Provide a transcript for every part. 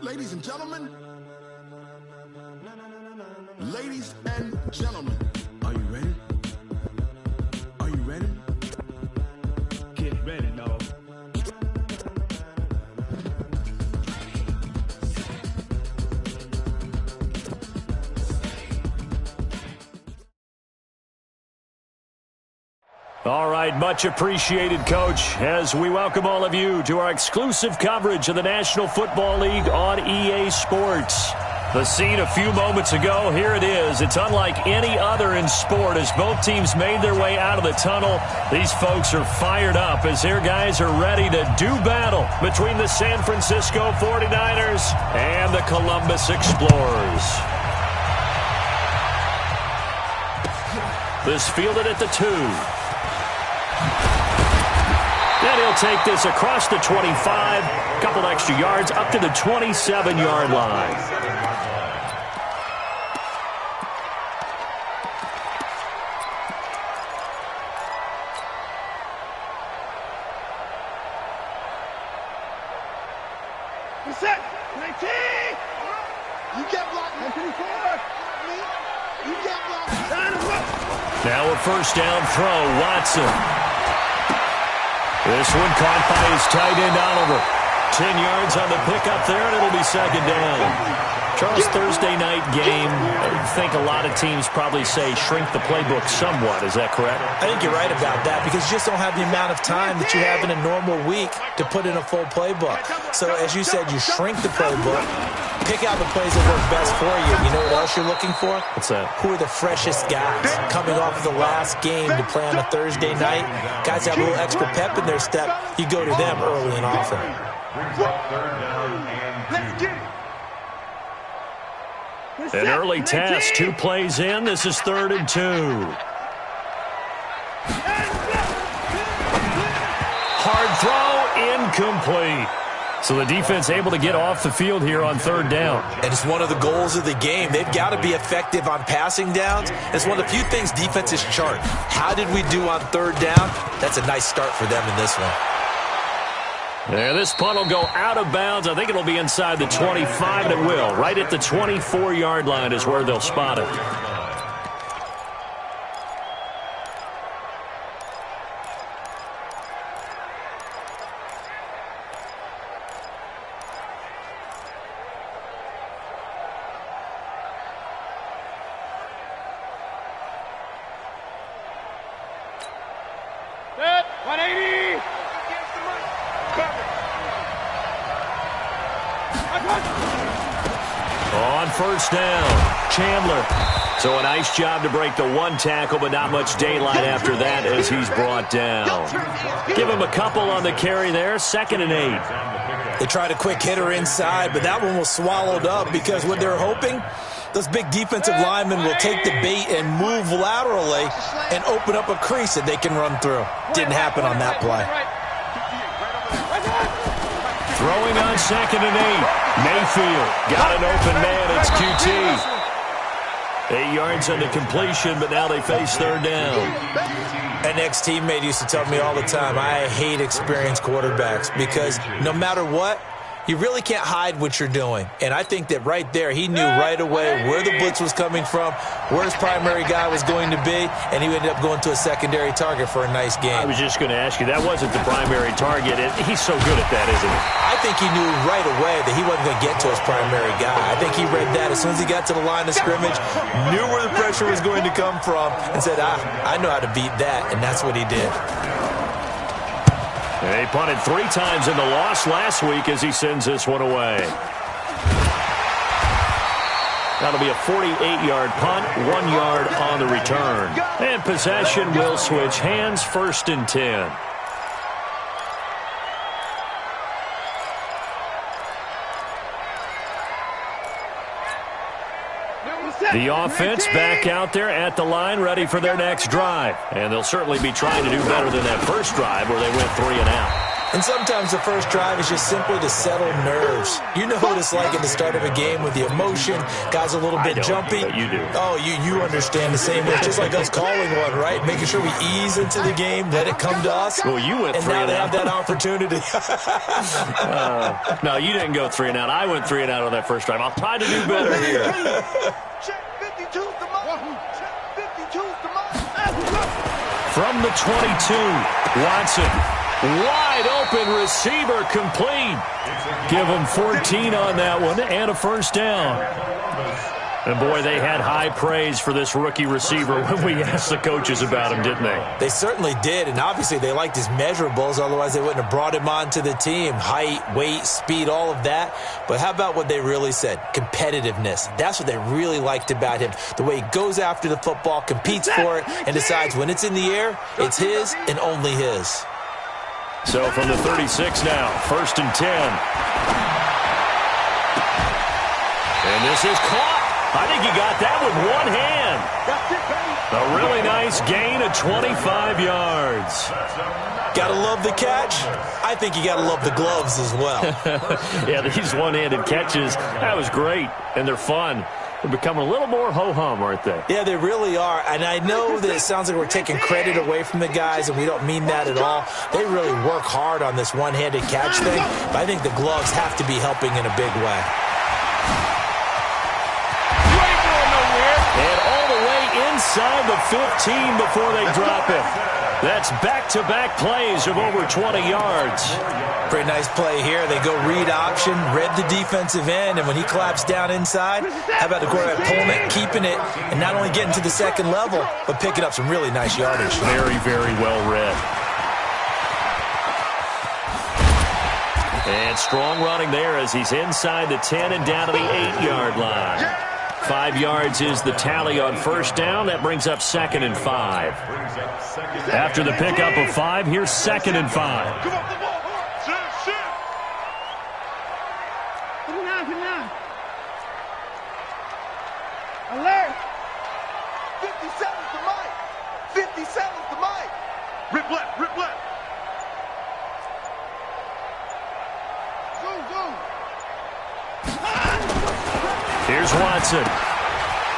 Ladies and gentlemen, ladies and gentlemen, are you ready? Are you ready? Get ready, dog. All right, much appreciated, Coach, as we welcome all of you to our exclusive coverage of the National Football League on EA Sports. The scene a few moments ago, here it is. It's unlike any other in sport as both teams made their way out of the tunnel. These folks are fired up as their guys are ready to do battle between the San Francisco 49ers and the Columbus Explorers. This fielded at the 2. Then he'll take this across the 25, a couple extra yards, up to the 27-yard line. Set, 19! You get blocked, 24! You get blocked, now a first down throw, Watson. This one caught by his tight end, Oliver. 10 yards on the pickup there, and it'll be second down. Charles, Thursday night game, I think a lot of teams probably say shrink the playbook somewhat. Is that correct? I think you're right about that because you just don't have the amount of time that you have in a normal week to put in a full playbook. So, as you said, you shrink the playbook, pick out the plays that work best for you. You know what else you're looking for? What's that? Who are the freshest guys coming off of the last game to play on a Thursday night? Guys have a little extra pep in their step. You go to them early and often. An early test, 2 plays in. This is 3rd and 2. Hard throw, incomplete. So the defense able to get off the field here on 3rd down. And it's one of the goals of the game. They've got to be effective on passing downs. It's one of the few things defenses chart. How did we do on 3rd down? That's a nice start for them in this one. There, this punt will go out of bounds. I think it'll be inside the 25, and it will. Right at the 24-yard line is where they'll spot it. Set, 180! On first down, Chandler. So a nice job to break the 1 tackle, but not much daylight after that as he's brought down. Give him a couple on the carry there, 2nd and 8. They tried a quick hitter inside, but that one was swallowed up because what they're hoping, those big defensive linemen will take the bait and move laterally and open up a crease that they can run through. Didn't happen on that play. Throwing on 2nd and 8. Mayfield got an open man. It's QT. 8 yards on the completion, but now they face 3rd down. An ex-teammate used to tell me all the time, I hate experienced quarterbacks because no matter what, you really can't hide what you're doing. And I think that right there, he knew right away where the blitz was coming from, where his primary guy was going to be, and he ended up going to a secondary target for a nice game. I was just going to ask you, that wasn't the primary target. He's so good at that, isn't he? I think he knew right away that he wasn't going to get to his primary guy. I think he read that as soon as he got to the line of scrimmage, knew where the pressure was going to come from, and said, I know how to beat that, and that's what he did. They punted 3 times in the loss last week as he sends this one away. That'll be a 48-yard punt, 1 yard on the return. And possession will switch hands, 1st and 10. The offense back out there at the line, ready for their next drive. And they'll certainly be trying to do better than that first drive where they went 3 and out. And sometimes the first drive is just simply to settle nerves. You know what it's like at the start of a game with the emotion. Guys a little bit jumpy. But you do. Oh, you understand the same way. Just like us calling one, right? Making sure we ease into the game, let it come to us. Well, you went and 3 now and they out. have that opportunity. No, you didn't go 3 and out. I went 3 and out on that first drive. I'll try to do better here. Check 52's the mark. Check 52's the mark. From the 22, Watson. Wide open receiver complete. Give him 14 on that one and a first down. And, boy, they had high praise for this rookie receiver when we asked the coaches about him, didn't they? They certainly did, and obviously they liked his measurables. Otherwise, they wouldn't have brought him onto the team. Height, weight, speed, all of that. But how about what they really said? Competitiveness. That's what they really liked about him. The way he goes after the football, competes for it, and decides when it's in the air, it's his and only his. So from the 36 now, 1st and 10. And this is caught. I think he got that with one hand. A really nice gain of 25 yards. Gotta love the catch. I think you gotta love the gloves as well. Yeah, these one-handed catches, that was great, and they're fun. They're becoming a little more ho-hum, aren't they? Yeah, they really are. And I know that it sounds like we're taking credit away from the guys, and we don't mean that at all. They really work hard on this one-handed catch thing, but I think the gloves have to be helping in a big way. And all the way inside the 15 before they drop him. That's back-to-back plays of over 20 yards. Pretty nice play here. They go read option, read the defensive end, and when he claps down inside, how about the quarterback pulling it, keeping it, and not only getting to the second level, but picking up some really nice yardage. Very, very well read. And strong running there as he's inside the 10 and down to the 8-yard line. 5 yards is the tally on first down. That brings up 2nd and 5. After the pickup of 5, here's 2nd and 5. Come on, come on. Shit. Put it down. Alert. 57's the mic. 57's the mic. Rip left. Go. Here's Watson.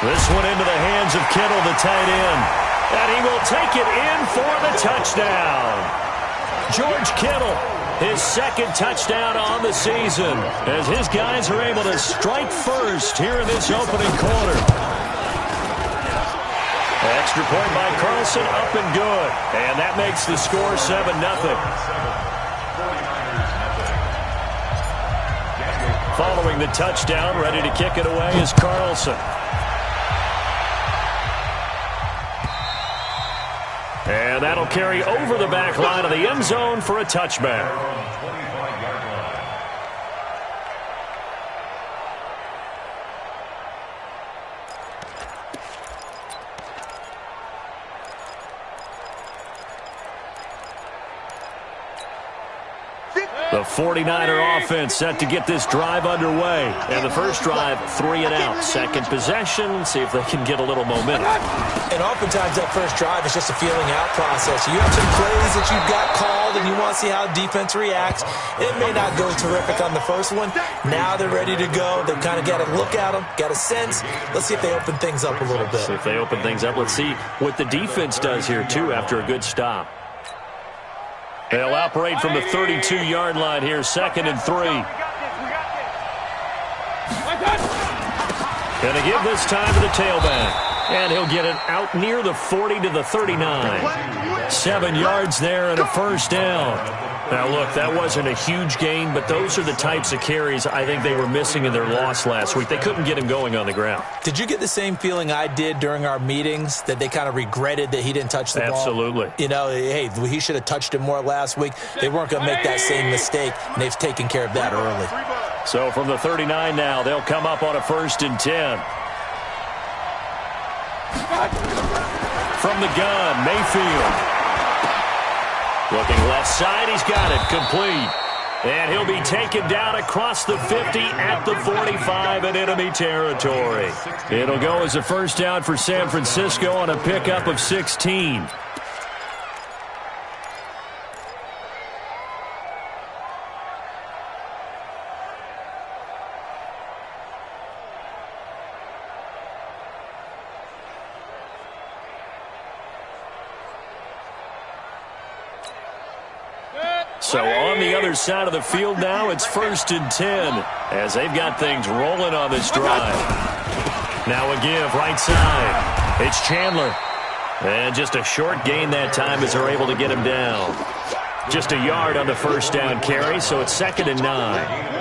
This one into the hands of Kittle, the tight end. And he will take it in for the touchdown. George Kittle, his 2nd touchdown on the season, as his guys are able to strike first here in this opening quarter. Extra point by Carlson, up and good. And that makes the score 7-0. Following the touchdown, ready to kick it away is Carlson. And that'll carry over the back line of the end zone for a touchback. The 49er offense set to get this drive underway. And the first drive, 3 and out. Second possession, see if they can get a little momentum. And oftentimes that first drive is just a feeling out process. You have some plays that you've got called and you want to see how defense reacts. It may not go terrific on the first one. Now they're ready to go. They've kind of got to look at them, got a sense. Let's see if they open things up a little bit. See if they open things up. Let's see what the defense does here, too, after a good stop. They'll operate from the 32-yard line here, 2nd and 3. Going to give this time to the tailback. And he'll get it out near the 40 to the 39. 7 yards there and a first down. Now, look, that wasn't a huge gain, but those are the types of carries I think they were missing in their loss last week. They couldn't get him going on the ground. Did you get the same feeling I did during our meetings, that they kind of regretted that he didn't touch the ball? Absolutely. You know, hey, he should have touched it more last week. They weren't going to make that same mistake, and they've taken care of that early. So from the 39 now, they'll come up on a 1st and 10. From the gun, Mayfield. Looking left side, he's got it, complete. And he'll be taken down across the 50 at the 45 in enemy territory. It'll go as a first down for San Francisco on a pickup of 16. So on the other side of the field now, it's 1st and 10 as they've got things rolling on this drive. Now a give right side. It's Chandler. And just a short gain that time as they're able to get him down. Just a yard on the first down carry, so it's 2nd and 9.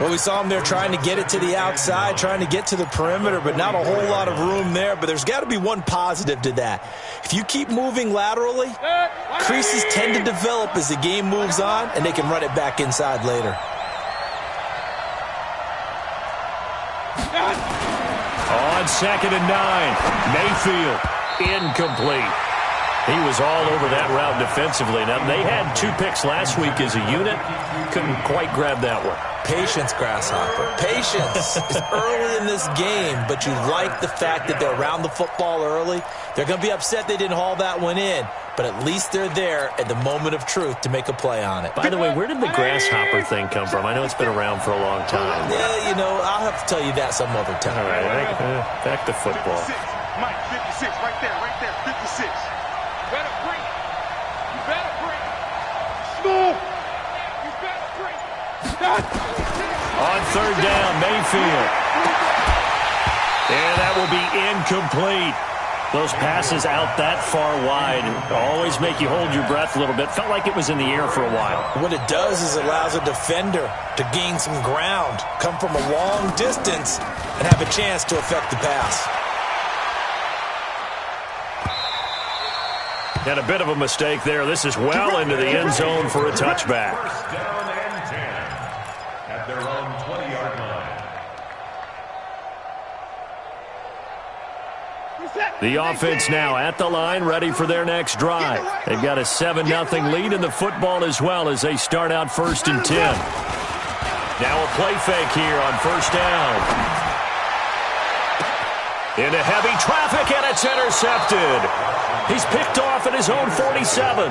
Well, we saw him there trying to get it to the outside, trying to get to the perimeter, but not a whole lot of room there. But there's got to be one positive to that. If you keep moving laterally, creases tend to develop as the game moves on, and they can run it back inside later. On 2nd and 9, Mayfield, incomplete. He was all over that route defensively. Now, they had 2 picks last week as a unit. Couldn't quite grab that one. Patience, Grasshopper. Patience is early in this game, but you like the fact that they're around the football early. They're going to be upset they didn't haul that one in, but at least they're there at the moment of truth to make a play on it. By the way, where did the Grasshopper thing come from? I know it's been around for a long time. Yeah, you know, I'll have to tell you that some other time. All right, back to football. Mike, 56, right there, 56. You better break. You better break. Smooth. You better break. On 3rd down, Mayfield. And that will be incomplete. Those passes out that far wide always make you hold your breath a little bit. Felt like it was in the air for a while. What it does is it allows a defender to gain some ground, come from a long distance, and have a chance to affect the pass. And a bit of a mistake there. This is well into the end zone for a touchback. Down and 10 at their own 20-yard line. The offense now at the line, ready for their next drive. They've got a 7-0 lead in the football as well as they start out 1st and 10. Now a play fake here on 1st down. Into heavy traffic, and it's intercepted. He's picked off at his own 47.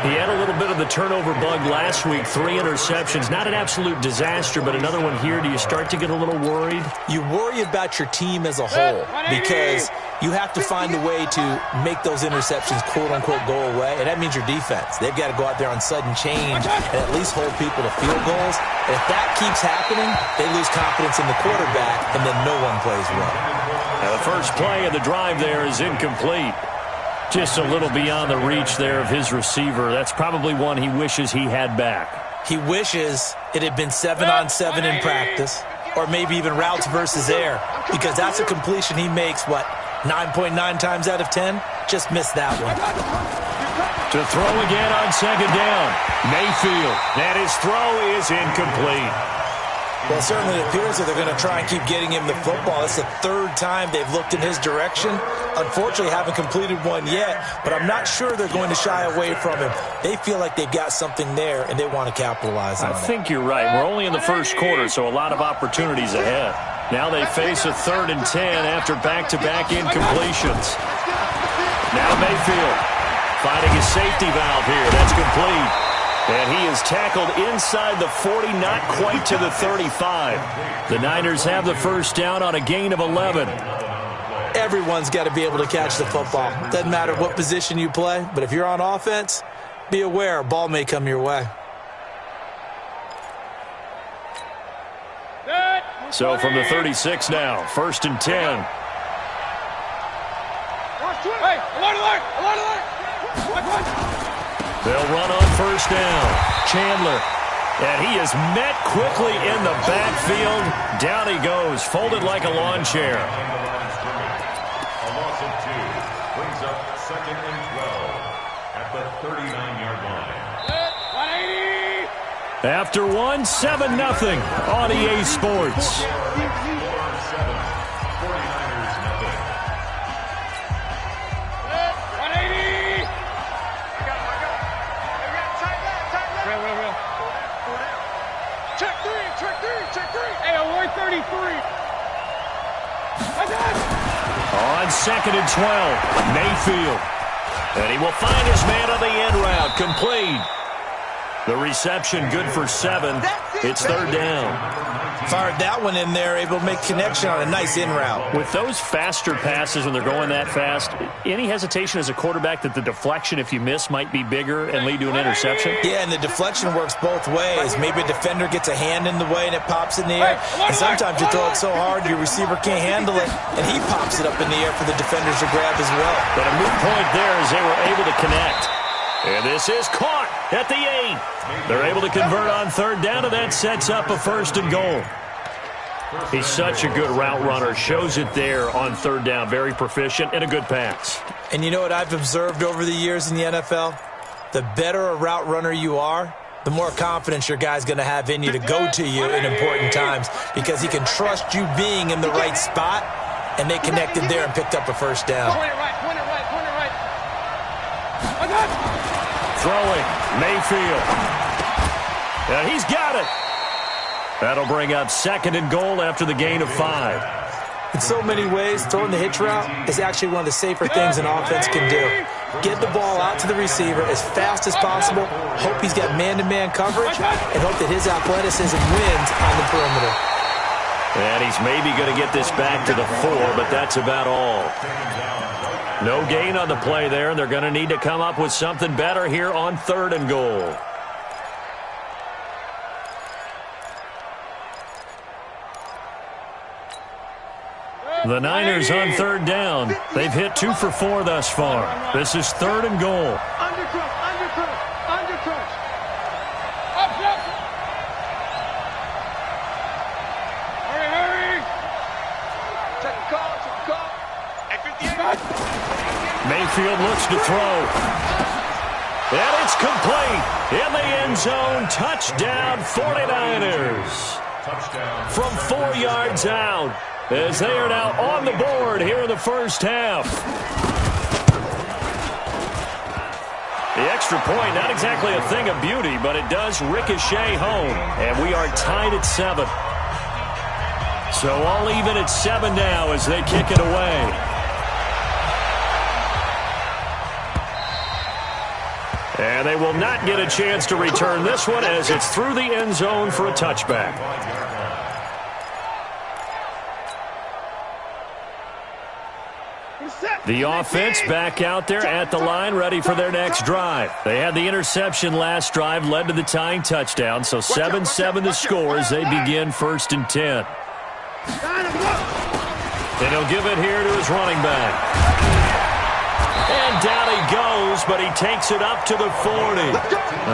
He had a little bit of the turnover bug last week, 3 interceptions. Not an absolute disaster, but another one here. Do you start to get a little worried? You worry about your team as a whole because you have to find a way to make those interceptions, quote-unquote, go away, and that means your defense. They've got to go out there on sudden change and at least hold people to field goals. And if that keeps happening, they lose confidence in the quarterback, and then no one plays well. Now the first play of the drive there is incomplete. Just a little beyond the reach there of his receiver. That's probably one he wishes he had back. He wishes it had been 7-on-7 in practice, or maybe even routes versus air, because that's a completion he makes, 9.9 times out of 10? Just missed that one. To throw again on 2nd down. Mayfield. And his throw is incomplete. Well, certainly it appears that they're going to try and keep getting him the football. It's the 3rd time they've looked in his direction. Unfortunately, haven't completed one yet, but I'm not sure they're going to shy away from him. They feel like they've got something there, and they want to capitalize on it. I think you're right. We're only in the first quarter, so a lot of opportunities ahead. Now they face a 3rd and 10 after back-to-back incompletions. Now Mayfield finding his safety valve here. That's complete. And he is tackled inside the 40, not quite to the 35. The Niners have the first down on a gain of 11. Everyone's got to be able to catch the football. Doesn't matter what position you play, but if you're on offense, be aware a ball may come your way. So from the 36 now, 1st and 10. Hey, alert! They'll run on 1st down. Chandler. And he is met quickly in the backfield. Down he goes, folded like a lawn chair. A loss of 2 brings up 2nd and 12 at the 39-yard line. After 7-0 on EA Sports. 33. On 2nd and 12, Mayfield. And he will find his man on the end route, complete. The reception good for 7. It's third down. Fired that one in there, able to make connection on a nice in route. With those faster passes when they're going that fast, any hesitation as a quarterback that the deflection, if you miss, might be bigger and lead to an interception? Yeah, and the deflection works both ways. Maybe a defender gets a hand in the way and it pops in the air. And sometimes you throw it so hard your receiver can't handle it, and he pops it up in the air for the defenders to grab as well. But a moot point there as they were able to connect. And this is caught at the 8. They're able to convert on third down, and that sets up a first and goal. He's such a good route runner. Shows it there on third down. Very proficient and a good pass. And you know what I've observed over the years in the NFL? The better a route runner you are, the more confidence your guy's going to have in you to go to you in important times, because he can trust you being in the right spot, and they connected there and picked up a first down. Throwing, Mayfield. And he's got it. That'll bring up second and goal after the gain of 5. In so many ways, throwing the hitch route is actually one of the safer things an offense can do. Get the ball out to the receiver as fast as possible, hope he's got man-to-man coverage, and hope that his athleticism wins on the perimeter. And he's maybe going to get this back to the 4, but that's about all. No gain on the play there, and they're going to need to come up with something better here on third and goal. The Niners on third down. They've hit 2 for 4 thus far. This is third and goal. Undercrunch. Up. Hurry. Check the call. At 58. Mayfield looks to throw. And it's complete. In the end zone. Touchdown, 49ers. From 4 yards out, as they are now on the board here in the first half. The extra point, not exactly a thing of beauty, but it does ricochet home. And we are tied at 7. So all even at 7 now as they kick it away. And they will not get a chance to return this one as it's through the end zone for a touchback. The offense back out there at the line, ready for their next drive. They had the interception last drive, led to the tying touchdown, so 7-7 the score as they begin first and 10. And he'll give it here to his running back. And down he goes, but he takes it up to the 40.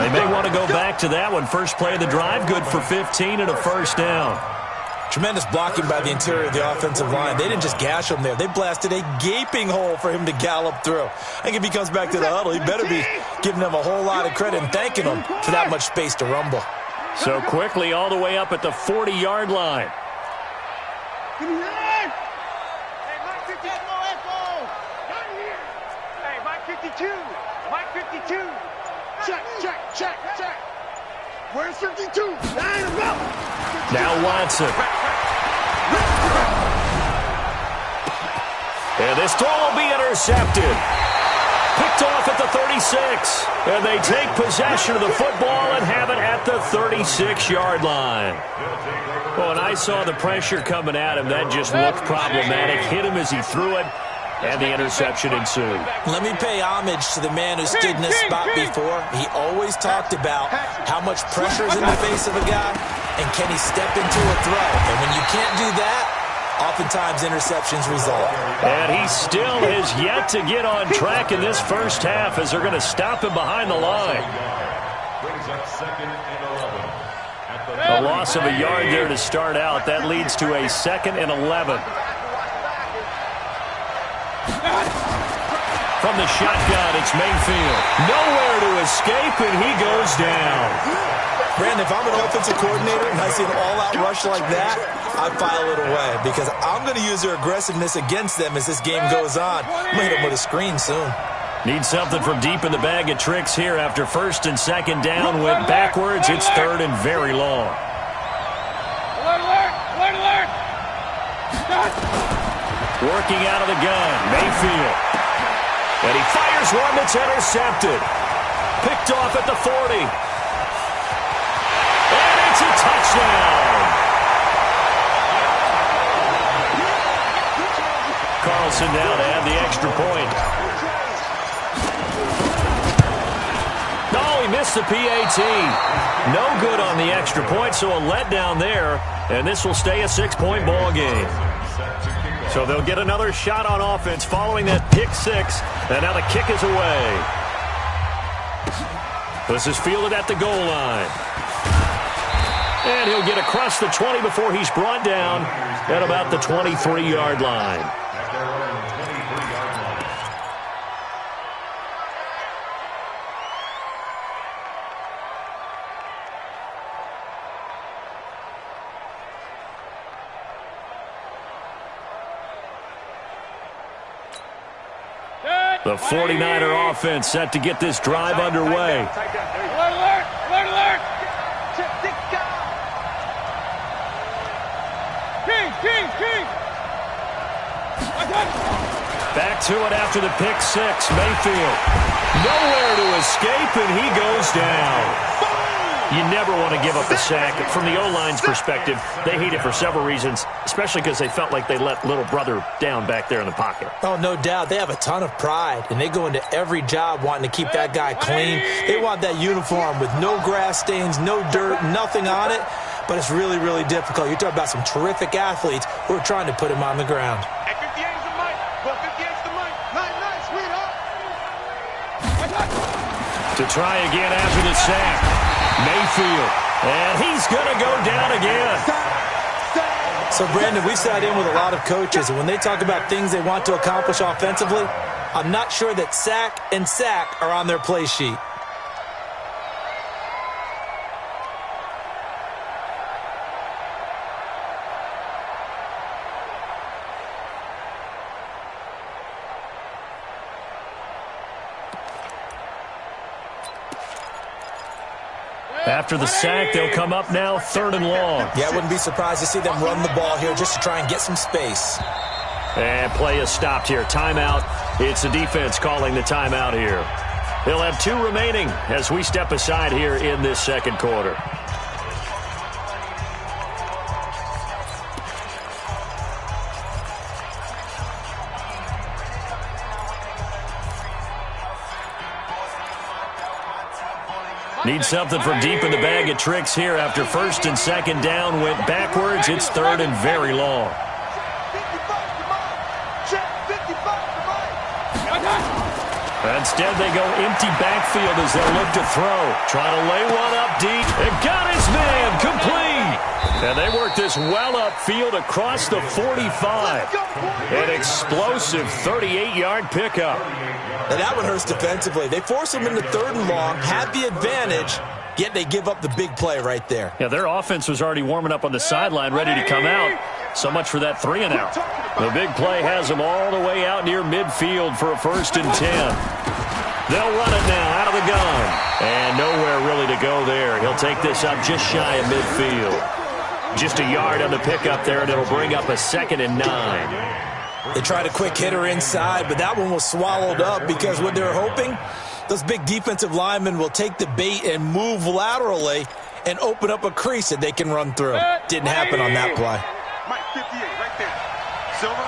They may want to go back to that one. First play of the drive, good for 15 and a first down. Tremendous blocking by the interior of the offensive line. They didn't just gash him there. They blasted a gaping hole for him to gallop through. I think if he comes back to the huddle, he better be giving them a whole lot of credit and thanking them for that much space to rumble. So quickly all the way up at the 40-yard line. Hey, Mike 52. Hey, Mike 52. Mike 52. Check. Where's 52? Line him up. Now Watson. And this throw will be intercepted. Picked off at the 36. And they take possession of the football and have it at the 36-yard line. Well, when I saw the pressure coming at him, that just looked problematic. Hit him as he threw it, and the interception ensued. Let me pay homage to the man who stood in this spot before. He always talked about how much pressure is in the face of a guy, and can he step into a throw. And when you can't do that, oftentimes interceptions result. And he still has yet to get on track in this first half as they're going to stop him behind the line. Brings up second and 11. A loss of a yard there to start out. That leads to a second and 11. From the shotgun, it's Mayfield. Nowhere to escape, and he goes down. Brandon, if I'm an offensive coordinator and I see an all-out rush like that, I file it away because I'm going to use their aggressiveness against them as this game goes on. I'm going to hit them with a screen soon. Need something from deep in the bag of tricks here after first and second down went backwards. It's third and very long. Alert! Working out of the gun, Mayfield. And he fires one that's intercepted. Picked off at the 40. touchdown. Carlson down to add the extra point. Oh, he missed the PAT. No good on the extra point, so a letdown there, and this will stay a 6-point ball game. So they'll get another shot on offense following that pick six, and now the kick is away. This is fielded at the goal line. And he'll get across the 20 before he's brought down at about the 23-yard line. The 49er offense set to get this drive underway. Alert! Alert! Alert! King! Back to it after the pick six. Mayfield nowhere to escape, and he goes down. You never want to give up a sack. From the O-line's perspective, they hate it for several reasons, especially because they felt like they let little brother down back there in the pocket. Oh, no doubt. They have a ton of pride, and they go into every job wanting to keep that guy clean. They want that uniform with no grass stains, no dirt, nothing on it. But it's really, really difficult. You're talking about some terrific athletes who are trying to put him on the ground. At 58's the mic. Well, 58's the mic. Nice, sweetheart. To try again after the sack. Mayfield. And he's going to go down again. So, Brandon, we sat in with a lot of coaches, and when they talk about things they want to accomplish offensively, I'm not sure that sack and sack are on their play sheet. After the sack, they'll come up now 3rd and long. Yeah, I wouldn't be surprised to see them run the ball here just to try and get some space. And play is stopped here. Timeout. It's the defense calling the timeout here. They'll have 2 remaining as we step aside here in this second quarter. Need something from deep in the bag of tricks here after 1st and 2nd down went backwards. It's 3rd and very long. Instead, they go empty backfield as they look to throw. Trying to lay one up deep. And got his man complete. And they work this well upfield across the 45. An explosive 38-yard pickup. And that one hurts defensively. They force them into 3rd and long, have the advantage, yet they give up the big play right there. Yeah, their offense was already warming up on the sideline, ready to come out. So much for that 3 and out. The big play has them all the way out near midfield for a 1st and 10. They'll run it now out of the gun. And nowhere really to go there. He'll take this up just shy of midfield. Just a yard on the pickup there, and it'll bring up a 2nd and 9. They tried a quick hitter inside, but that one was swallowed up because what they're hoping, those big defensive linemen will take the bait and move laterally and open up a crease that they can run through. Didn't happen on that play. Mike 58 right there. Silver.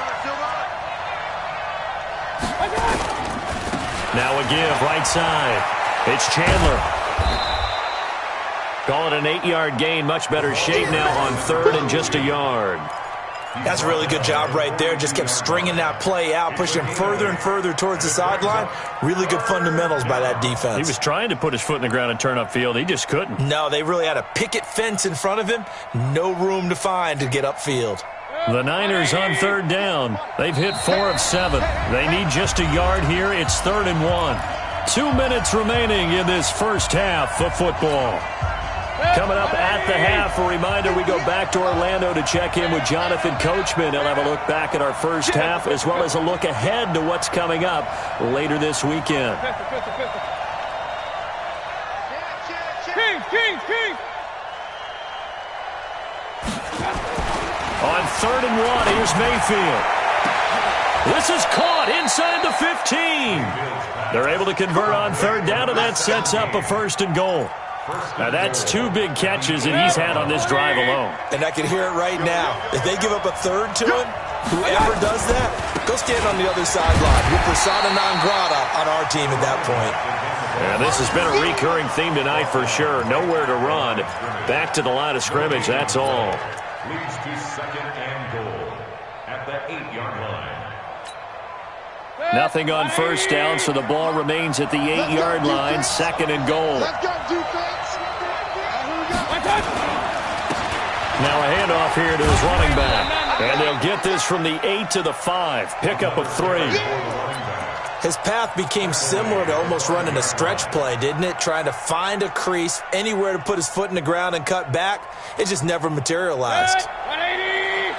Now a give right side. It's Chandler. Call it an 8-yard gain. Much better shape now on 3rd and just a yard. That's a really good job right there. Just kept stringing that play out, pushing him further and further towards the sideline. Really good fundamentals by that defense. He was trying to put his foot in the ground and turn upfield. He just couldn't. No, they really had a picket fence in front of him. No room to find to get upfield. The Niners on 3rd down. They've hit 4 of 7. They need just a yard here. It's 3rd and 1. 2 minutes remaining in this first half of football. Coming up at the half, a reminder, we go back to Orlando to check in with Jonathan Coachman. He'll have a look back at our first half as well as a look ahead to what's coming up later this weekend. King. On 3rd and 1, here's Mayfield. This is caught inside the 15. They're able to convert on 3rd down, and that sets up a 1st and goal. Now that's 2 big catches that he's had on this drive alone. And I can hear it right now. If they give up a third to him, whoever does that, go stand on the other sideline. You're persona non grata on our team at that point. Yeah, this has been a recurring theme tonight for sure. Nowhere to run. Back to the line of scrimmage, that's all. Leads to second and goal at the 8-yard line. Nothing on first down, so the ball remains at the 8-yard line. Second and goal. Let's go, defense. Now a handoff here to his running back. And they'll get this from the 8 to the 5. Pickup of 3. His path became similar to almost running a stretch play, didn't it? Trying to find a crease, anywhere to put his foot in the ground and cut back. It just never materialized. 180.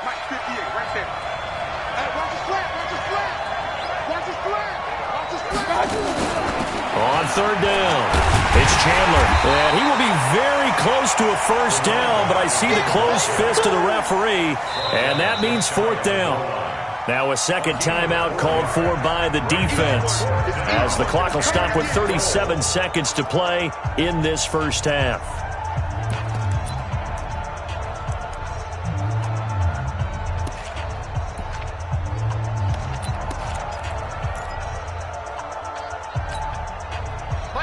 Mike 58, right there. Hey, watch his flat, watch his flat. Watch his flat, watch his flat. On third down, it's Chandler. And he will be very close to a first down, but I see the closed fist of the referee, and that means fourth down. Now a second timeout called for by the defense, as the clock will stop with 37 seconds to play in this first half.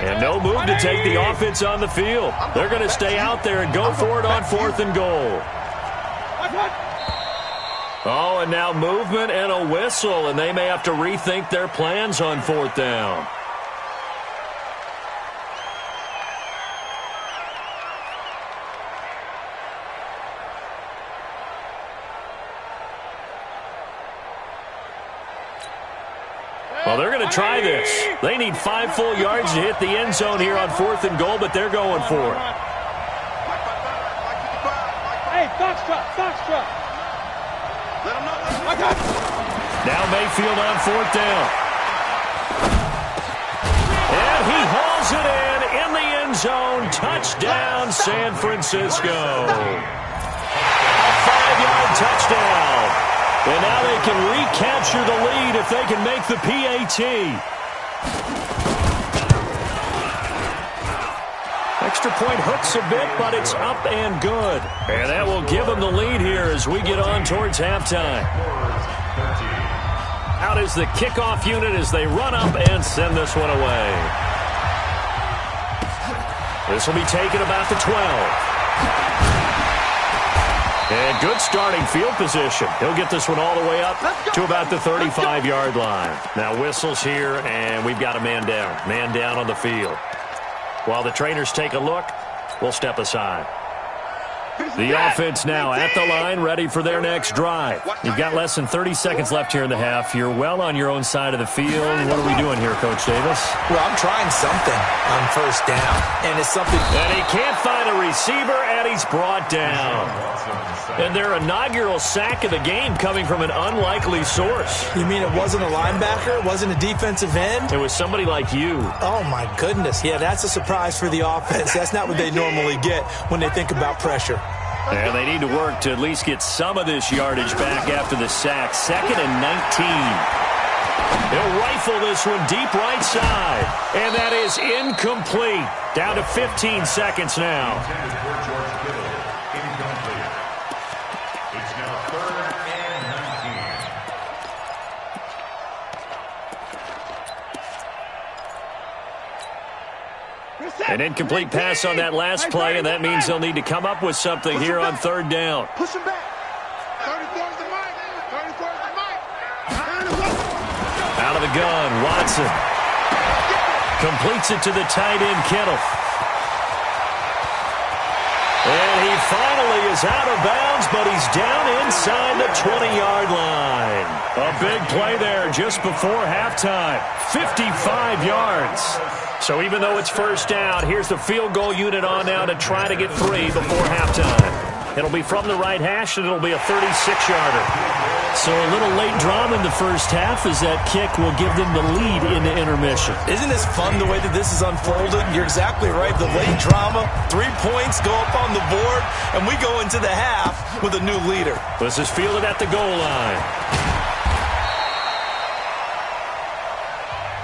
And no move to take the offense on the field. They're going to stay out there and go for it on fourth and goal. Oh, and now movement and a whistle, and they may have to rethink their plans on fourth down. Well, they're going to try this. They need 5 full yards to hit the end zone here on fourth and goal, but they're going for it. Hey, foxtrot. Now Mayfield on fourth down. And he hauls it in the end zone. Touchdown, San Francisco. 5-yard touchdown. And now they can recapture the lead if they can make the PAT. Extra point hooks a bit, but it's up and good. And that will give them the lead here as we get on towards halftime. Out is the kickoff unit as they run up and send this one away. This will be taken about the 12. And good starting field position. He'll get this one all the way up to about the 35-yard line. Now whistles here, and we've got a man down. Man down on the field. While the trainers take a look, we'll step aside. The offense now at the line, ready for their next drive. You've got less than 30 seconds left here in the half. You're well on your own side of the field. What are we doing here, Coach Davis? Well, I'm trying something on first down, and it's something. And he can't find a receiver, and he's brought down. And their inaugural sack of the game coming from an unlikely source. You mean it wasn't a linebacker? It wasn't a defensive end? It was somebody like you. Oh, my goodness. Yeah, that's a surprise for the offense. That's not what they normally get when they think about pressure. And they need to work to at least get some of this yardage back after the sack. 2nd and 19. He'll rifle this one deep right side. And that is incomplete. Down to 15 seconds now. It's now 3rd and 19. An incomplete pass on that last play, and that means they'll need to come up with something here on third down. Push him back. 34's the mic. 34's the mic. Out of the gun, Watson. Completes it to the tight end, Kittle. And he finally is out of bounds, but he's down inside the 20-yard line. A big play there just before halftime. 55 yards. So even though it's first down, here's the field goal unit on now to try to get 3 before halftime. It'll be from the right hash, and it'll be a 36-yarder. So a little late drama in the first half as that kick will give them the lead into intermission. Isn't this fun the way that this is unfolding? You're exactly right. The late drama, 3 points go up on the board, and we go into the half with a new leader. This is fielded at the goal line.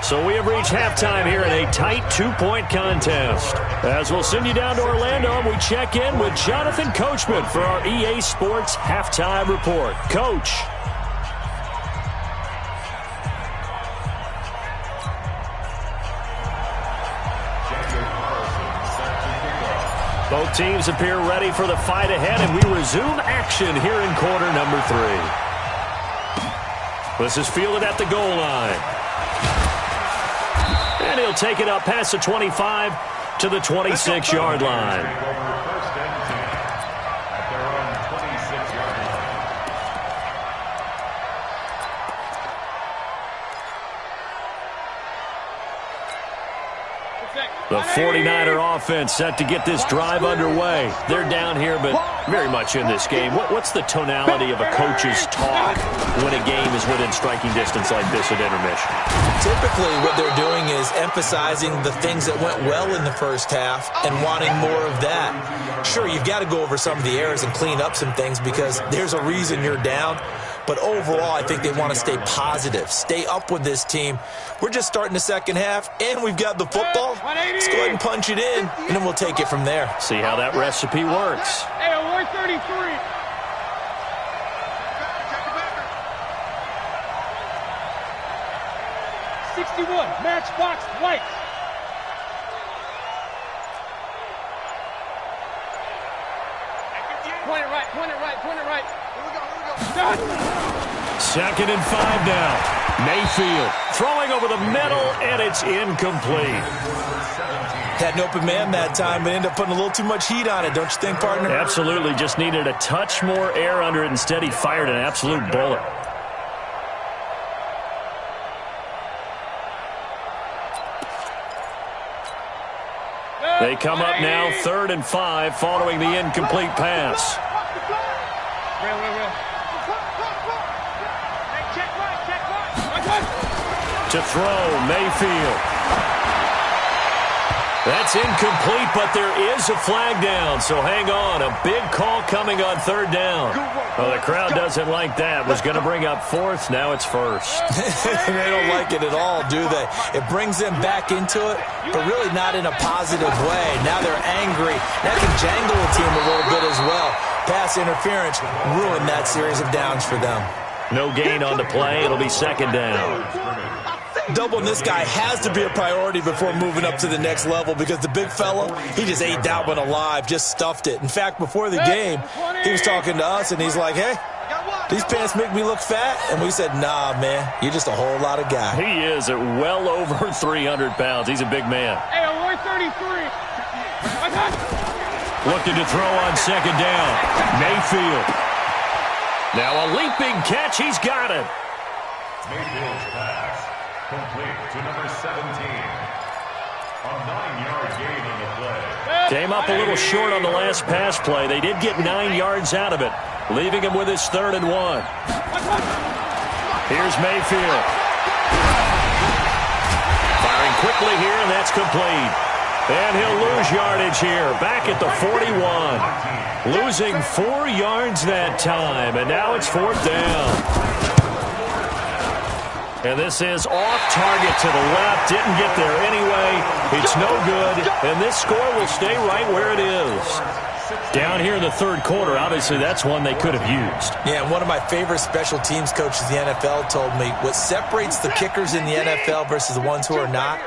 So we have reached halftime here in a tight 2-point contest. As we'll send you down to Orlando, and we check in with Jonathan Coachman for our EA Sports Halftime Report. Coach. Both teams appear ready for the fight ahead, and we resume action here in quarter number 3. This is fielded at the goal line. And he'll take it up past the 25 to the 26-yard line. The 49er offense set to get this drive underway. They're down here, but very much in this game. What's the tonality of a coach's talk when a game is within striking distance like this at intermission? Typically, what they're doing is emphasizing the things that went well in the first half and wanting more of that. Sure, you've got to go over some of the errors and clean up some things because there's a reason you're down. But overall, I think they want to stay positive, stay up with this team. We're just starting the second half, and we've got the football. Let's go ahead and punch it in, and then we'll take it from there. See how that recipe works. Hey, 133. 61, matchbox white. Point it right, point it right, point it right. Here we go, here we go. 2nd and 5 now. Mayfield throwing over the middle, and it's incomplete. Had an open man that time, but ended up putting a little too much heat on it, don't you think, partner? Absolutely. Just needed a touch more air under it. Instead, he fired an absolute bullet. They come up now 3rd and 5 following the incomplete pass. To throw, Mayfield. That's incomplete, but there is a flag down, so hang on. A big call coming on 3rd down. Well, the crowd doesn't like that. Was going to bring up 4th, now it's 1st. They don't like it at all, do they? It brings them back into it, but really not in a positive way. Now they're angry. That can jangle the team a little bit as well. Pass interference ruined that series of downs for them. No gain on the play. It'll be 2nd down. Doubling this guy has to be a priority before moving up to the next level because the big fella, he just ate that one alive, just stuffed it. In fact, before the game, he was talking to us, and he's like, hey, these pants make me look fat. And we said, nah, man, you're just a whole lot of guy. He is at well over 300 pounds. He's a big man. Hey, 133. Looking to throw on 2nd down. Mayfield. Now a leaping catch. He's got it. Mayfield's pass complete to number 17. A 9-yard gain on the play. Came up a little short on the last pass play. They did get 9 yards out of it, leaving him with his 3rd and 1. Here's Mayfield. Firing quickly here, and that's complete. And he'll lose yardage here, back at the 41. Losing 4 yards that time, and now it's 4th down. And this is off target to the left. Didn't get there anyway. It's no good. And this score will stay right where it is. Down here in the 3rd quarter, obviously that's one they could have used. Yeah, one of my favorite special teams coaches in the NFL told me what separates the kickers in the NFL versus the ones who are not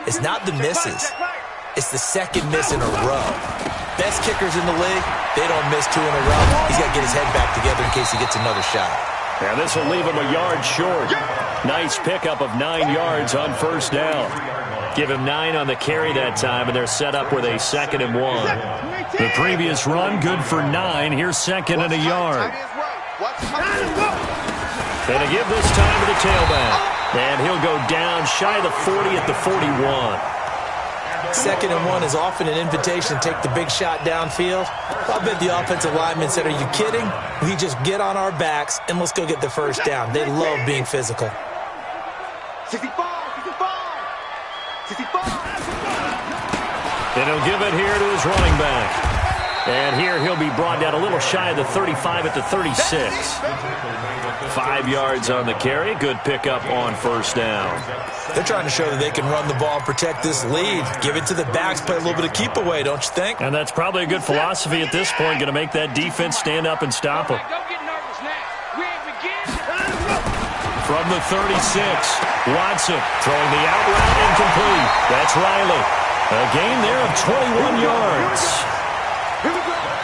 is not the misses. It's the 2nd miss in a row. Best kickers in the league, they don't miss 2 in a row. He's got to get his head back together in case he gets another shot. Now this will leave him a yard short. Nice pickup of 9 yards on 1st down. Give him 9 on the carry that time, and they're set up with a 2nd and 1. The previous run, good for 9. Here's 2nd and a yard. And a give this time to the tailback. And he'll go down shy of the 40 at the 41. 2nd and 1 is often an invitation to take the big shot downfield. I bet the offensive lineman said, are you kidding? We just get on our backs and let's go get the 1st down. They love being physical. 65. And he'll give it here to his running back. And here he'll be brought down a little shy of the 35 at the 36. 5 yards on the carry. Good pickup on first down. They're trying to show that they can run the ball and protect this lead. Give it to the backs, play a little bit of keep away, don't you think? And that's probably a good philosophy at this point. Going to make that defense stand up and stop them. Don't get nervous now. We ain't begin. From the 36, Watson throwing the out route incomplete. That's Riley. A gain there of 21 yards.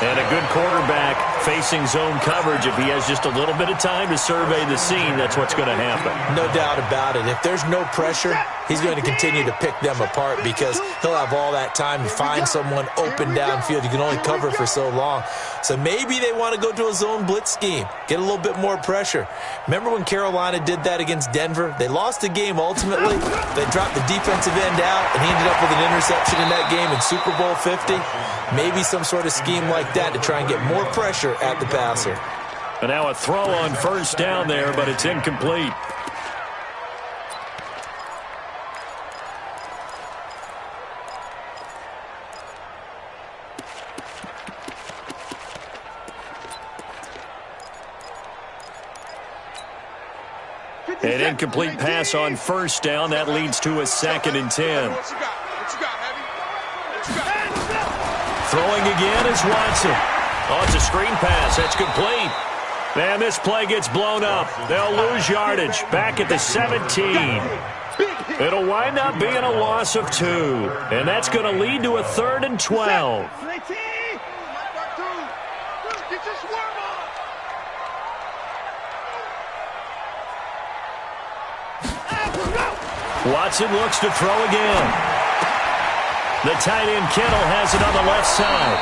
And a good quarterback facing zone coverage. If he has just a little bit of time to survey the scene, that's what's going to happen. No doubt about it. If there's no pressure, he's going to continue to pick them apart because he'll have all that time to find someone open downfield. You can only cover for so long. So maybe they want to go to a zone blitz scheme, get a little bit more pressure. Remember when Carolina did that against Denver? They lost the game ultimately. They dropped the defensive end out, and he ended up with an interception in that game in Super Bowl 50. Maybe some sort of scheme like that to try and get more pressure at the passer. And now a throw on first down there, but it's incomplete. An incomplete pass on first down. That leads to a 2nd and 10. What you got? What you got, Heavy? What you got? Throwing again is Watson. Oh, it's a screen pass. That's complete. Man, this play gets blown up. They'll lose yardage. Back at the 17. It'll wind up being a loss of 2. And that's going to lead to a 3rd and 12. Watson looks to throw again. The tight end Kittle has it on the left side.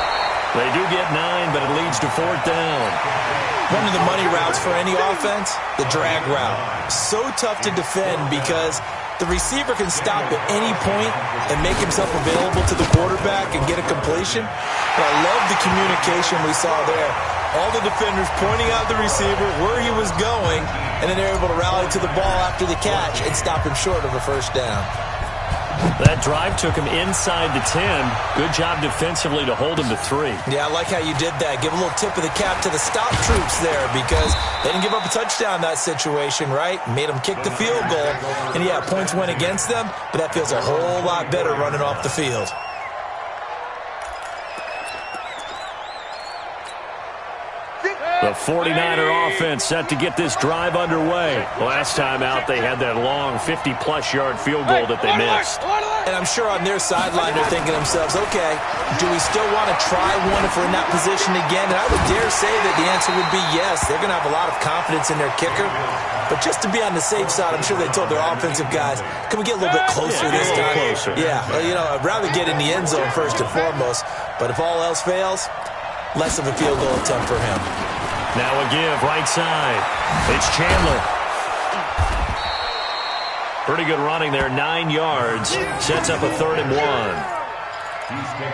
They do get 9, but it leads to 4th down. One of the money routes for any offense, the drag route. So tough to defend because the receiver can stop at any point and make himself available to the quarterback and get a completion. But I love the communication we saw there. All the defenders pointing out the receiver, where he was going, and then they're able to rally to the ball after the catch and stop him short of a first down. That drive took him inside the 10. Good job defensively to hold him to 3. Yeah, I like how you did that. Give a little tip of the cap to the stop troops there because they didn't give up a touchdown in that situation, right? Made them kick the field goal. And, yeah, points went against them, but that feels a whole lot better running off the field. The 49er offense set to get this drive underway. Last time out, they had that long 50-plus yard field goal that they missed. And I'm sure on their sideline they're thinking to themselves, okay, do we still want to try one if we're in that position again? And I would dare say that the answer would be yes. They're going to have a lot of confidence in their kicker. But just to be on the safe side, I'm sure they told their offensive guys, can we get a little bit closer this time? Closer. Yeah, well, you know, I'd rather get in the end zone first and foremost. But if all else fails, less of a field goal attempt for him. Now a give, right side. It's Chandler. Pretty good running there, 9 yards. Sets up a 3rd and 1.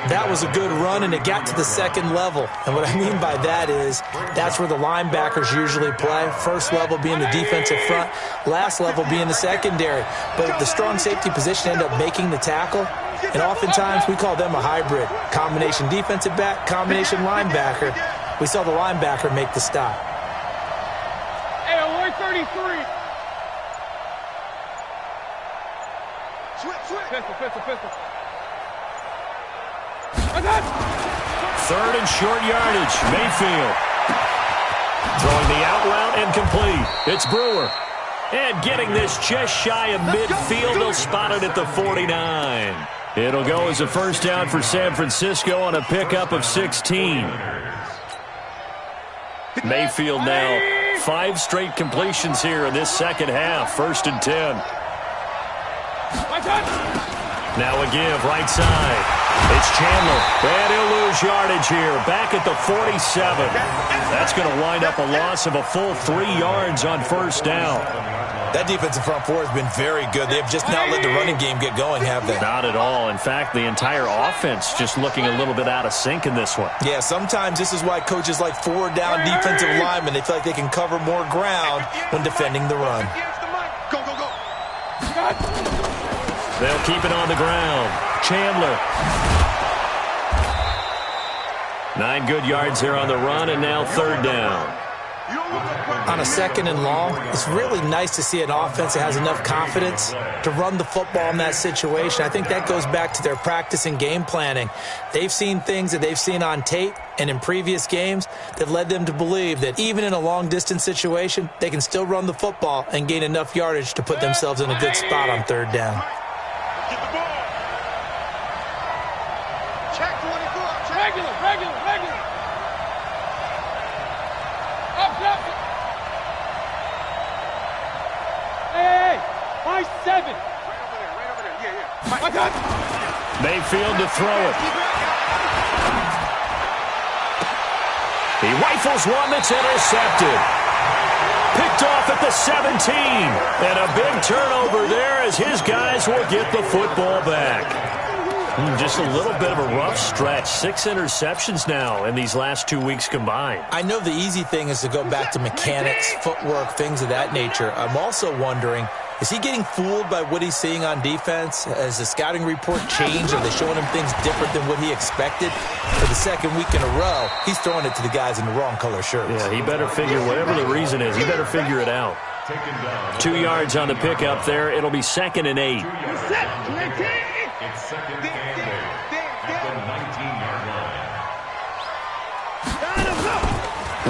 That was a good run, and it got to the 2nd level. And what I mean by that is that's where the linebackers usually play. First level being the defensive front, last level being the secondary. But the strong safety position ended up making the tackle. And oftentimes we call them a hybrid. Combination defensive back, combination linebacker. We saw the linebacker make the stop. Hey, 133. Switch. Pistol. I got it. 3rd and short yardage. Mayfield. Throwing the out route incomplete. It's Brewer. And getting this just shy of midfield. He'll spot it at the 49. It'll go as a first down for San Francisco on a pickup of 16. Mayfield now 5 straight completions here in this second half. 1st and 10. Now a give, right side. It's Chandler. And he'll lose yardage here. Back at the 47. That's going to wind up a loss of a full 3 yards on first down. That defensive front four has been very good. They've just now let the running game get going, have they? Not at all. In fact, the entire offense just looking a little bit out of sync in this one. Yeah, sometimes this is why coaches like 4-down defensive linemen. They feel like they can cover more ground when defending the run. Go. They'll keep it on the ground. Chandler. 9 good yards there on the run, and now 3rd down. On a 2nd and long, it's really nice to see an offense that has enough confidence to run the football in that situation. I think that goes back to their practice and game planning. They've seen things that they've seen on tape and in previous games that led them to believe that even in a long-distance situation, they can still run the football and gain enough yardage to put themselves in a good spot on 3rd down. Get the ball. Check 24. Regular. Up. Hey, 5-7. Right over there. Yeah. I got it. Mayfield to throw it. He rifles one that's intercepted. Picked off at the 17. And a big turnover there as his guys will get the football back. Just a little bit of a rough stretch. 6 interceptions now in these last 2 weeks combined. I know the easy thing is to go back to mechanics, footwork, things of that nature. I'm also wondering, is he getting fooled by what he's seeing on defense? Has the scouting report changed? Are they showing him things different than what he expected? For the 2nd week in a row, he's throwing it to the guys in the wrong color shirts. Yeah, he better figure, whatever the reason is, he better figure it out. 2 yards on the pickup there. It'll be 2nd and 8. It's 2nd and 8 at the 19-yard line.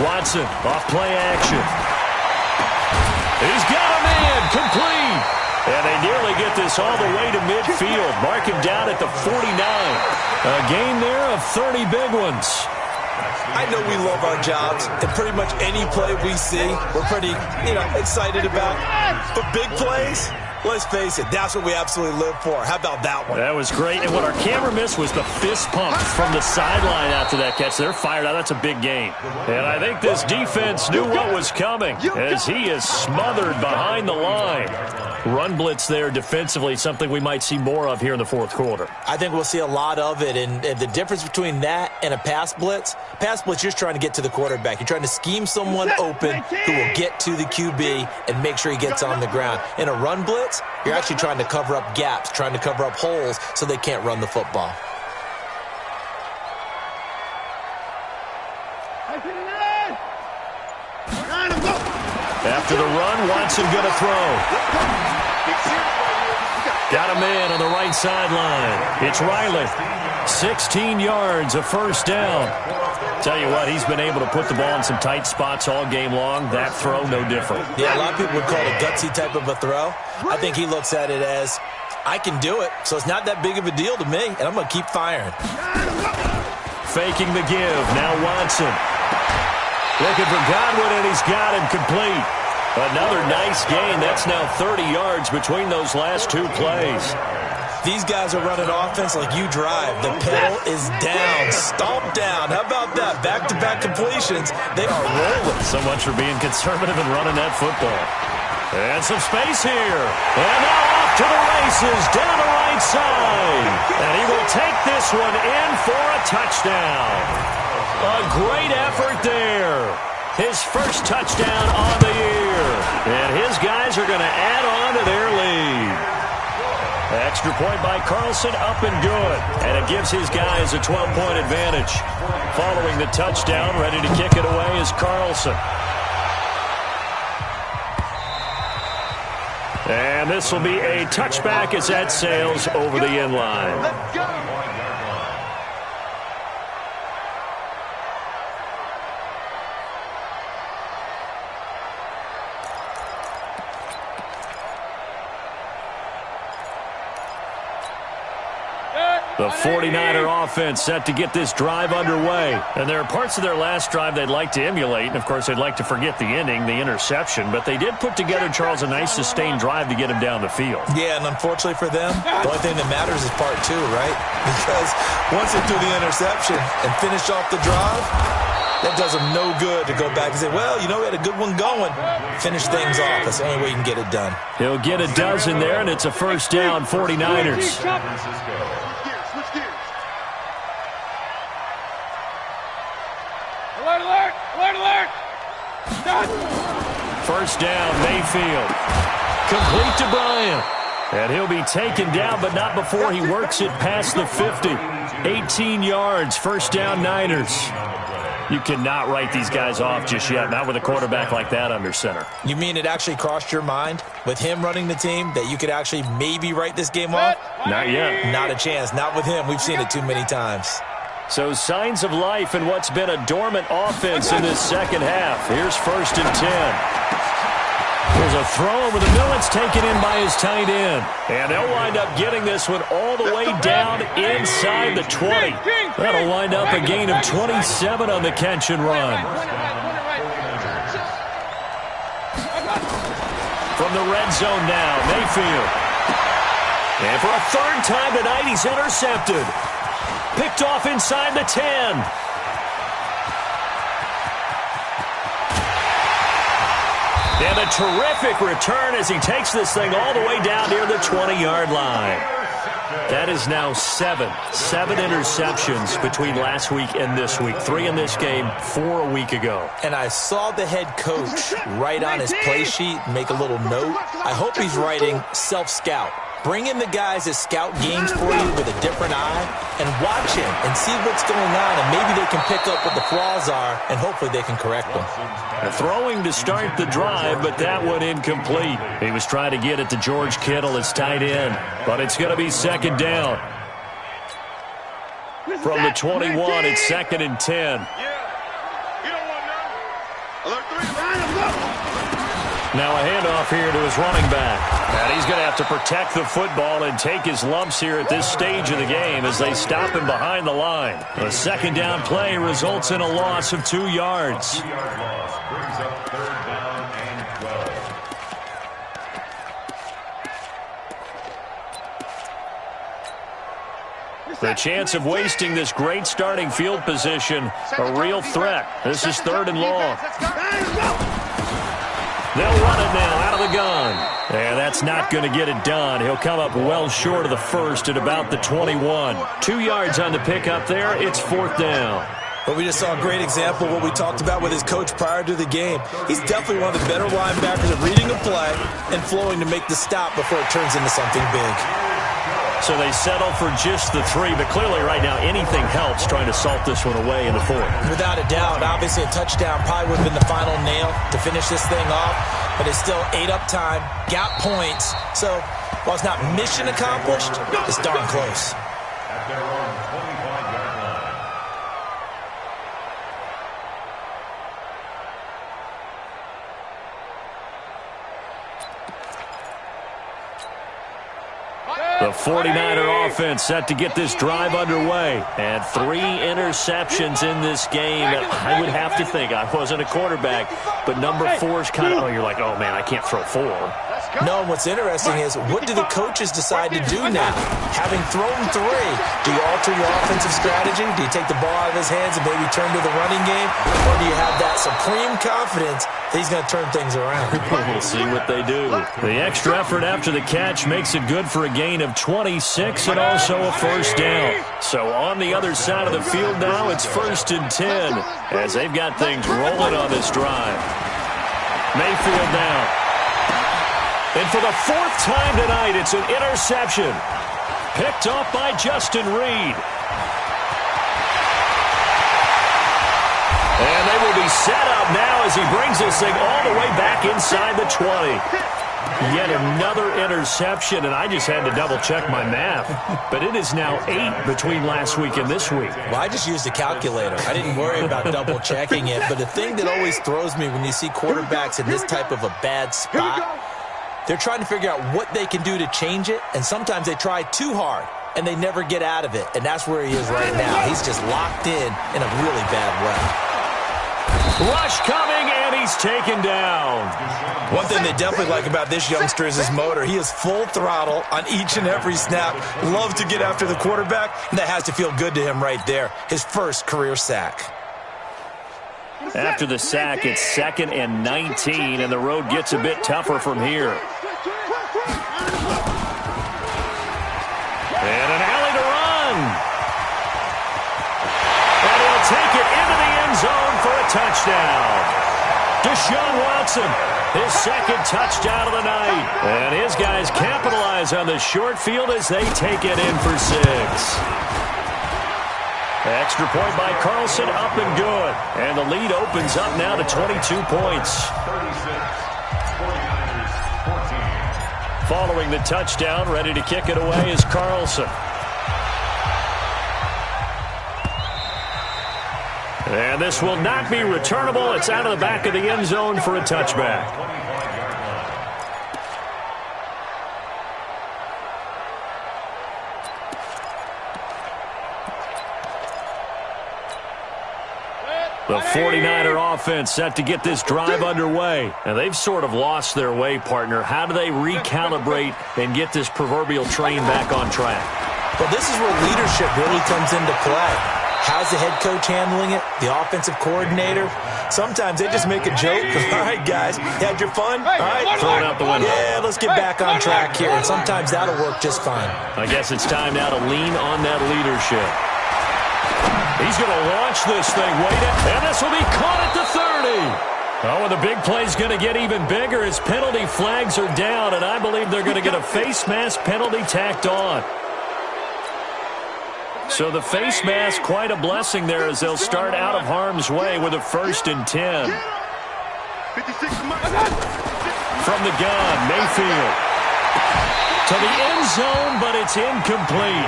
Watson off play action. He's got a man complete. And they nearly get this all the way to midfield. Mark him down at the 49. A gain there of 30 big ones. I know we love our jobs, and pretty much any play we see, we're pretty, excited about. But big plays, let's face it, that's what we absolutely live for. How about that one? That was great. And what our camera missed was the fist pump from the sideline after that catch. They're fired out. That's a big gain. And I think this defense knew what was coming as he is smothered behind the line. Run blitz there defensively, something we might see more of here in the 4th quarter. I think we'll see a lot of it, and the difference between that and a pass blitz, you're just trying to get to the quarterback. You're trying to scheme someone open who will get to the QB and make sure he gets on the ground. In a run blitz, you're actually trying to cover up gaps, trying to cover up holes so they can't run the football. After the run, Watson going to throw. Got a man on the right sideline. It's Riley. 16 yards, a 1st down. Tell you what, he's been able to put the ball in some tight spots all game long. That throw, no different. Yeah, a lot of people would call it a gutsy type of a throw. I think he looks at it as, I can do it, so it's not that big of a deal to me, and I'm going to keep firing. Faking the give. Now Watson. Looking for Godwin, and he's got him complete. Another nice gain. That's now 30 yards between those last 2 plays. These guys are running offense like you drive. The pedal is down, stomp down. How about that? Back-to-back completions. They are rolling. So much for being conservative and running that football. And some space here. And now off to the races, down the right side. And he will take this one in for a touchdown. A great effort there. His first touchdown on the year. And his guys are going to add on to their lead. Extra point by Carlson, up and good. And it gives his guys a 12-point advantage. Following the touchdown, ready to kick it away is Carlson. And this will be a touchback as that sails over the end line. Let's go. The 49er offense set to get this drive underway. And there are parts of their last drive they'd like to emulate. And, of course, they'd like to forget the ending, the interception. But they did put together, Charles, a nice sustained drive to get him down the field. Yeah, and unfortunately for them, the only thing that matters is part 2, right? Because once they do the interception and finish off the drive, that does them no good to go back and say, well, we had a good one going. Finish things off. That's the only way you can get it done. He'll get a dozen there, and it's a first down, 49ers. Alert, alert, alert, alert! First down, Mayfield. Complete to Bryant. And he'll be taken down, but not before he works it past the 50. 18 yards, first down Niners. You cannot write these guys off just yet, not with a quarterback like that under center. You mean it actually crossed your mind with him running the team that you could actually maybe write this game off? Not yet. Not a chance. Not with him. We've seen it too many times. So signs of life in what's been a dormant offense in this second half. Here's 1st and 10. There's a throw over the middle. It's taken in by his tight end. And they'll wind up getting this one all the way down inside the 20. That'll wind up a gain of 27 on the catch and run. From the red zone now, Mayfield. And for a 3rd time tonight, he's intercepted. Picked off inside the 10. And a terrific return as he takes this thing all the way down near the 20-yard line. That is now 7 interceptions between last week and this week. 3 in this game, 4 a week ago. And I saw the head coach write on his play sheet, make a little note. I hope he's writing self-scout. Bring in the guys that scout games for you with a different eye and watch him and see what's going on, and maybe they can pick up what the flaws are, and hopefully they can correct them. Throwing to start the drive, but that one incomplete. He was trying to get it to George Kittle, his tight end, but it's going to be 2nd down. From the 21, it's 2nd and 10. Now a handoff here to his running back. And he's going to have to protect the football and take his lumps here at this stage of the game as they stop him behind the line. A 2nd down play results in a loss of 2 yards. 2-yard loss brings up 3rd down and 12. The chance of wasting this great starting field position, a real threat. This is 3rd and long. They'll run it now out of the gun. And that's not going to get it done. He'll come up well short of the 1st at about the 21. 2 yards on the pickup there. It's 4th down. But we just saw a great example of what we talked about with his coach prior to the game. He's definitely one of the better linebackers at reading a play and flowing to make the stop before it turns into something big. So they settle for just the 3, but clearly right now anything helps trying to salt this one away in the 4th. Without a doubt, obviously a touchdown probably would have been the final nail to finish this thing off, but it's still ate up time, got points. So while it's not mission accomplished, it's darn close. At their own 25-yard line. The 49er offense set to get this drive underway. And 3 interceptions in this game. I would have to think, I wasn't a quarterback, but number 4 is kind of, you're like, oh man, I can't throw 4. No, what's interesting is, what do the coaches decide to do now? Having thrown 3, do you alter your offensive strategy? Do you take the ball out of his hands and maybe turn to the running game? Or do you have that supreme confidence that he's going to turn things around? We'll see what they do. The extra effort after the catch makes it good for a gain of 26 and also a 1st down. So on the other side of the field now, it's 1st and 10 as they've got things rolling on this drive. Mayfield now. And for the 4th time tonight, it's an interception. Picked off by Justin Reed. And they will be set up now as he brings this thing all the way back inside the 20. Yet another interception, and I just had to double-check my math. But it is now 8 between last week and this week. Well, I just used a calculator. I didn't worry about double-checking it. But the thing that always throws me when you see quarterbacks in this type of a bad spot, they're trying to figure out what they can do to change it, and sometimes they try too hard, and they never get out of it. And that's where he is right now. He's just locked in a really bad way. Rush coming, and he's taken down. One thing they definitely like about this youngster is his motor. He is full throttle on each and every snap. Loves to get after the quarterback, and that has to feel good to him right there. His first career sack. After the sack, it's 2nd and 19, and the road gets a bit tougher from here. And an alley to run. And he'll take it into the end zone for a touchdown. Deshaun Watson his second touchdown of the night. And his guys capitalize on the short field as they take it in for 6. Extra point by Carlson, up and good. And the lead opens up now to 22 points. 49ers, 14. Following the touchdown, ready to kick it away is Carlson. And this will not be returnable. It's out of the back of the end zone for a touchback. The 49er offense set to get this drive underway. And they've sort of lost their way, partner. How do they recalibrate and get this proverbial train back on track? Well, this is where leadership really comes into play. How's the head coach handling it? The offensive coordinator? Sometimes they just make a joke. All right, guys, you had your fun? All right, throw it out the window. Yeah, let's get back on track here. And sometimes that'll work just fine. I guess it's time now to lean on that leadership. He's going to launch this thing. Wait it. And this will be caught at the 30. Oh, and the big play's going to get even bigger as penalty flags are down, and I believe they're going to get a face mask penalty tacked on. So the face mask, quite a blessing there as they'll start out of harm's way with a 1st and 10. From the gun, Mayfield. To the end zone, but it's incomplete.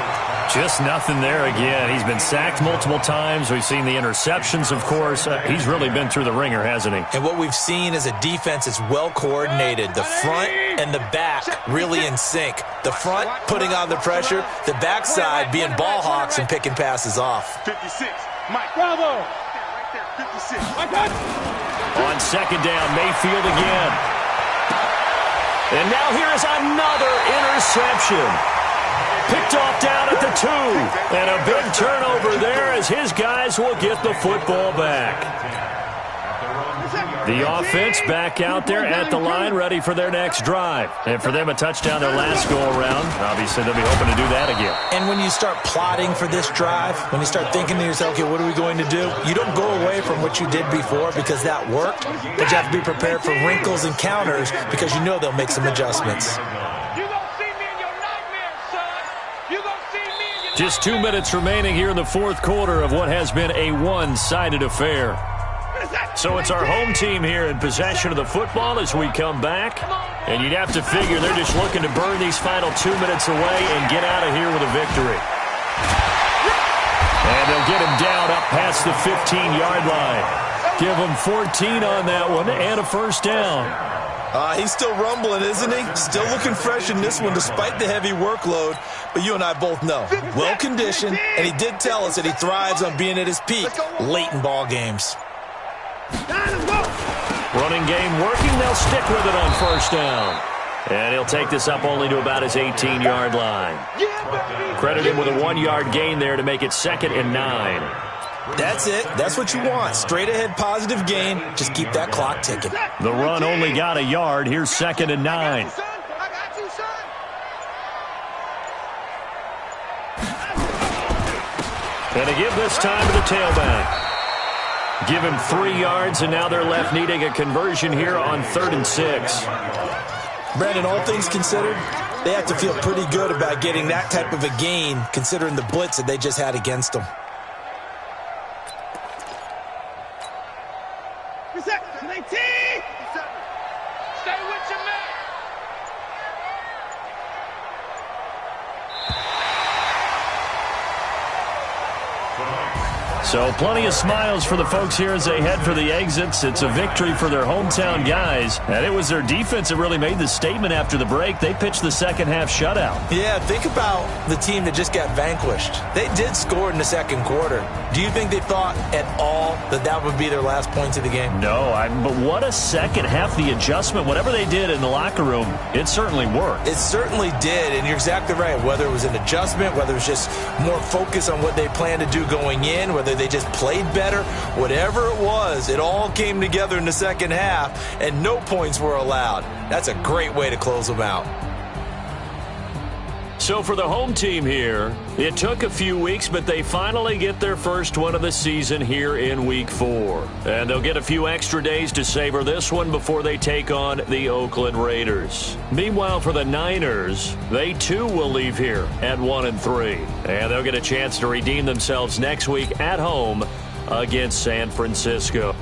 Just nothing there again. He's been sacked multiple times. We've seen the interceptions, of course. He's really been through the ringer, hasn't he? And what we've seen is a defense that's well coordinated. The front and the back really in sync. The front putting on the pressure. The backside being ball hawks and picking passes off. 56. Mike. Bravo. Right there. 56. On second down, Mayfield again. And now here is another interception. Picked off down at the 2. And a big turnover there as his guys will get the football back. The offense back out there at the line, ready for their next drive. And for them, a touchdown their last go-around. Obviously, they'll be hoping to do that again. And when you start plotting for this drive, when you start thinking to yourself, okay, what are we going to do? You don't go away from what you did before because that worked, but you have to be prepared for wrinkles and counters because you know they'll make some adjustments. Just 2 minutes remaining here in the fourth quarter of what has been a one-sided affair. So it's our home team here in possession of the football as we come back. And you'd have to figure they're just looking to burn these final 2 minutes away and get out of here with a victory. And they'll get him down up past the 15-yard line. Give him 14 on that one and a first down. He's still rumbling, isn't he? Still looking fresh in this one despite the heavy workload. But you and I both know, well-conditioned, and he did tell us that he thrives on being at his peak late in ball games. Running game working. They'll stick with it on first down. And he'll take this up only to about his 18-yard line. Credit him with a 1-yard gain there to make it 2nd and 9. That's it. That's what you want. Straight ahead positive gain. Just keep that clock ticking. The run only got a yard. Here's 2nd and 9. And to give this time to the tailback. Give him 3 yards, and now they're left needing a conversion here on 3rd and 6. Brandon, all things considered, they have to feel pretty good about getting that type of a gain considering the blitz that they just had against them. Stay with your man. So plenty of smiles for the folks here as they head for the exits. It's a victory for their hometown guys. And it was their defense that really made the statement after the break. They pitched the second-half shutout. Yeah, think about the team that just got vanquished. They did score in the second quarter. Do you think they thought at all that that would be their last points of the game? No, but what a second half. The adjustment, whatever they did in the locker room, it certainly worked. It certainly did, and you're exactly right. Whether it was an adjustment, whether it was just more focus on what they planned to do going in, whether they just played better, whatever it was, it all came together in the second half, and no points were allowed. That's a great way to close them out. So for the home team here, it took a few weeks, but they finally get their first one of the season here in Week 4. And they'll get a few extra days to savor this one before they take on the Oakland Raiders. Meanwhile, for the Niners, they too will leave here at 1-3. And they'll get a chance to redeem themselves next week at home against San Francisco.